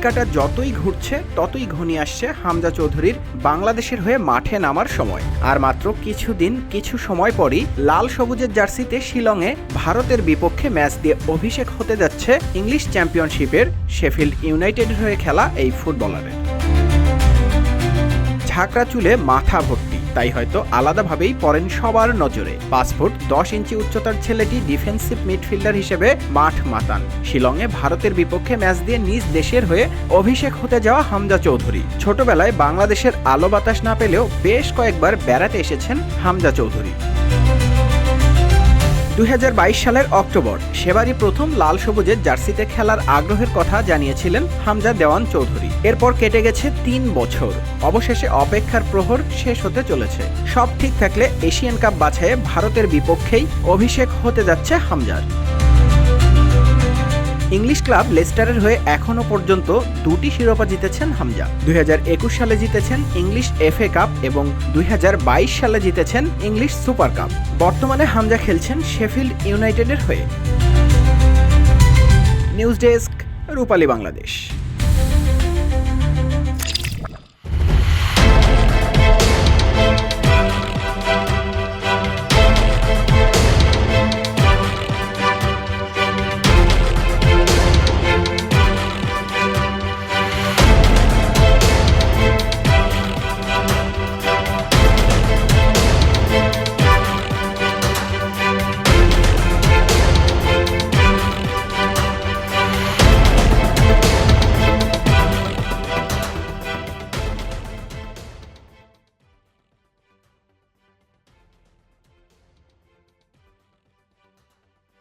কাঁটা যতই ঘুরছে ততই ঘনিয়ে আসছে হামজা চৌধুরীর বাংলাদেশের হয়ে মাঠে নামার সময়। আর মাত্র কিছু সময় পরই লাল সবুজের জার্সিতে শিলংয়ে ভারতের বিপক্ষে ম্যাচ দিয়ে অভিষেক হতে যাচ্ছে ইংলিশ চ্যাম্পিয়নশিপের শেফিল্ড ইউনাইটেডের হয়ে খেলা এই ফুটবলারের। ঝাঁকড়া চুলে মাথা ভর্তি, তাই হয়তো আলাদাভাবেই পড়েন সবার নজরে। 5 ফুট 10 ইঞ্চি উচ্চতার ছেলেটি ডিফেন্সিভ মিডফিল্ডার হিসেবে মাঠ মাতান। শিলংয়ে ভারতের বিপক্ষে ম্যাচ দিয়ে নিজ দেশের হয়ে অভিষেক হতে যাওয়া হামজা চৌধুরী। ছোটবেলায় বাংলাদেশের আলো বাতাস না পেলেও বেশ কয়েকবার বেড়াতে এসেছেন হামজা চৌধুরী। 2022 সালের অক্টোবর সেবারই প্রথম লাল সবুজের জার্সিতে খেলার আগ্রহের কথা জানিয়েছিলেন হামজা দেওয়ান চৌধুরী। এরপর কেটে গেছে 3 বছর। অবশেষে অপেক্ষার প্রহর শেষ হতে চলেছে। সব ঠিক থাকলে এশিয়ান কাপ বাছাইয়ে ভারতের বিপক্ষেই অভিষেক হতে যাচ্ছে হামজার। ইংলিশ ক্লাব লেস্টারের হয়ে এখনও পর্যন্ত 2টি শিরোপা জিতেছেন হামজা। 2021 সালে জিতেছেন ইংলিশ FA কাপ এবং 2022 সালে জিতেছেন ইংলিশ সুপার কাপ। বর্তমানে হামজা খেলছেন শেফিল্ড ইউনাইটেডের হয়ে। নিউজ ডেস্ক, রূপালী বাংলাদেশ।